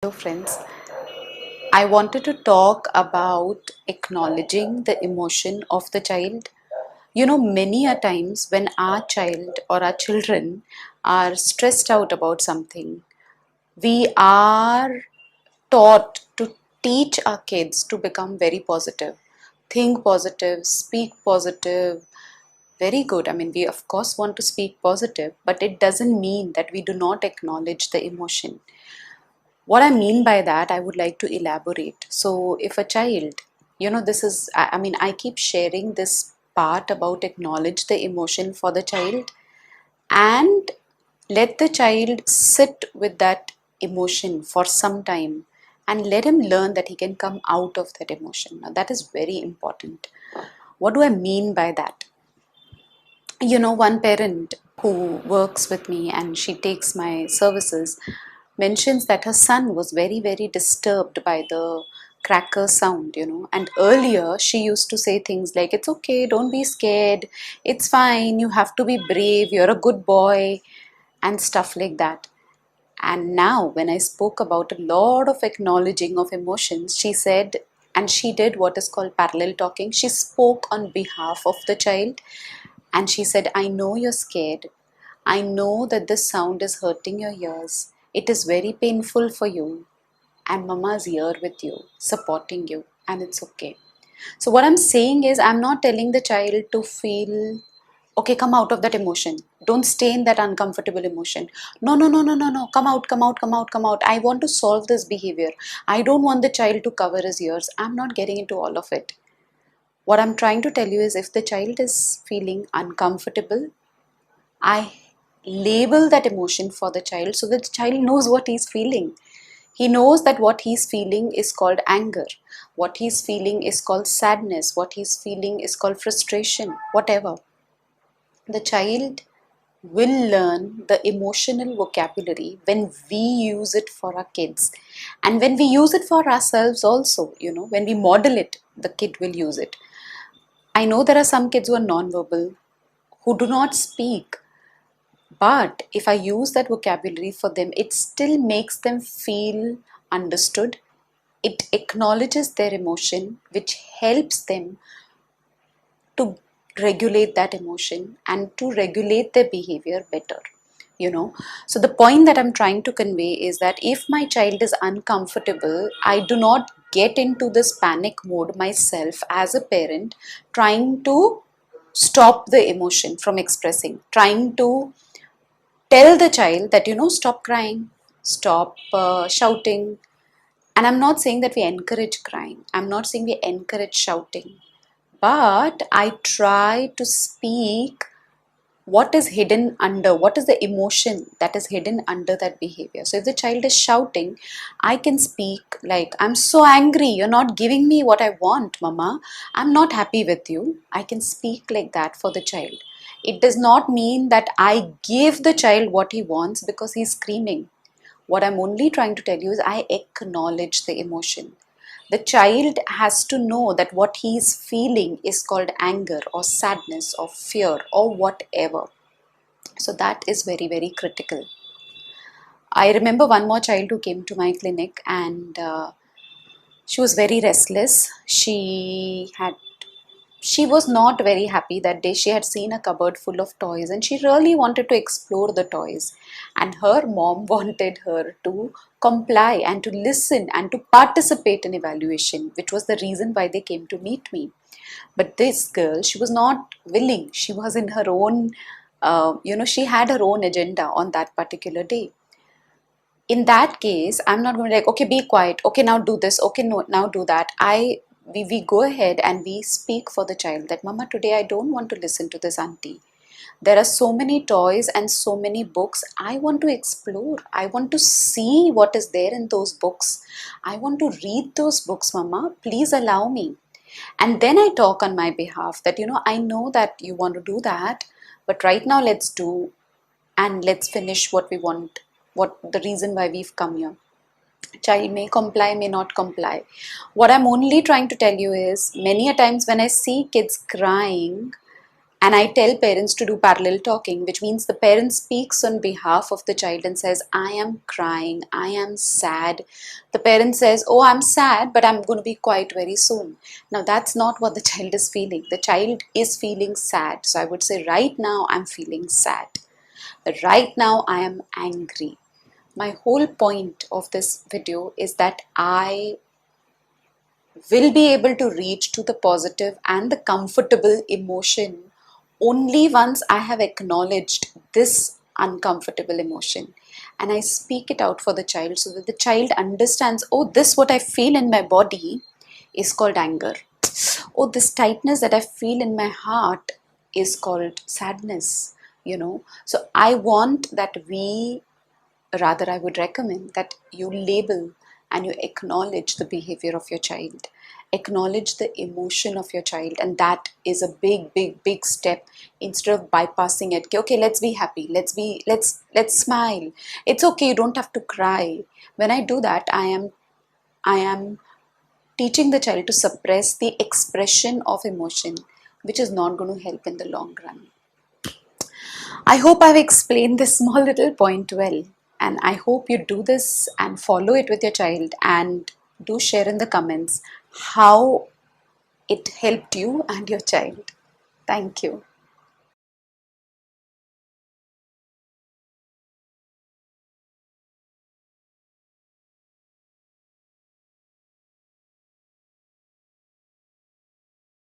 Hello, friends. I wanted to talk about acknowledging the emotion of the child. Many a times when our child or our children are stressed out about something, we are taught to teach our kids to become very positive, think positive, speak positive. Very good. I mean, we of course want to speak positive, but it doesn't mean that we do not acknowledge the emotion. What I mean by that, I would like to elaborate. So, if a child, this is, I mean, I keep sharing this part about acknowledge the emotion for the child and let the child sit with that emotion for some time and let him learn that he can come out of that emotion. Now, that is very important. What do I mean by that? One parent who works with me and she takes my services mentions that her son was very, very disturbed by the cracker sound, and earlier she used to say things like, it's okay, don't be scared, it's fine, you have to be brave, you're a good boy, and stuff like that. And now, when I spoke about a lot of acknowledging of emotions, she said, and she did what is called parallel talking. She spoke on behalf of the child and she said, I know you're scared. I know that this sound is hurting your ears. It is very painful for you. And Mama's here with you, supporting you, and it's okay. So, what I'm saying is, I'm not telling the child to feel, okay, come out of that emotion. Don't stay in that uncomfortable emotion. No, no, no, no, no, no. Come out, come out, come out, come out. I want to solve this behavior. I don't want the child to cover his ears. I'm not getting into all of it. What I'm trying to tell you is if the child is feeling uncomfortable, I label that emotion for the child so that the child knows what he's feeling. He knows that what he's feeling is called anger, what he's feeling is called sadness, what he's feeling is called frustration, whatever. The child will learn the emotional vocabulary when we use it for our kids and when we use it for ourselves also, when we model it, the kid will use it. I know there are some kids who are non-verbal, who do not speak, but if I use that vocabulary for them, it still makes them feel understood. It acknowledges their emotion, which helps them to regulate that emotion and to regulate their behavior better. So the point that I'm trying to convey is that if my child is uncomfortable, I do not get into this panic mode myself as a parent, trying to stop the emotion from expressing, trying to tell the child that, stop crying, stop shouting. And I'm not saying that we encourage crying, I'm not saying we encourage shouting, but I try to speak what is hidden under, what is the emotion that is hidden under that behavior. So if the child is shouting, I can speak like, I'm so angry, you're not giving me what I want, Mama, I'm not happy with you. I can speak like that for the child. It does not mean that I give the child what he wants because he's screaming. What I'm only trying to tell you is I acknowledge the emotion. The child has to know that what he is feeling is called anger or sadness or fear or whatever. So that is very, very critical. I remember one more child who came to my clinic and she was very restless. She was not very happy that day. She had seen a cupboard full of toys and she really wanted to explore the toys. And her mom wanted her to comply and to listen and to participate in evaluation, which was the reason why they came to meet me. But this girl, she was not willing. She was in her own, she had her own agenda on that particular day. In that case, I'm not going to like, okay, be quiet, okay, now do this, okay, no, now do that. We go ahead and we speak for the child that, Mama, today I don't want to listen to this auntie. There are so many toys and so many books. I want to explore. I want to see what is there in those books. I want to read those books, Mama. Please allow me. And then I talk on my behalf that, I know that you want to do that, but right now let's do and let's finish what we want, what the reason why we've come here. Child may comply, may not comply. What I'm only trying to tell you is many a times when I see kids crying And I tell parents to do parallel talking, which means the parent speaks on behalf of the child and says, I am crying, I am sad. The parent says, oh, I'm sad, but I'm going to be quiet very soon. Now, that's not what the child is feeling. The child is feeling sad. So I would say, right now, I'm feeling sad. Right now, I am angry. My whole point of this video is that I will be able to reach to the positive and the comfortable emotion only once I have acknowledged this uncomfortable emotion and I speak it out for the child so that the child understands, oh, this what I feel in my body is called anger. Oh, this tightness that I feel in my heart is called sadness, So I want that rather, I would recommend that you label and you acknowledge the behavior of your child, acknowledge the emotion of your child, and that is a big step. Instead of bypassing it, okay, let's be happy, let's smile, it's okay, you don't have to cry. When I do that, I am teaching the child to suppress the expression of emotion, which is not going to help in the long run. I hope I've explained this small little point well, and I hope you do this and follow it with your child, and do share in the comments how it helped you and your child. Thank you.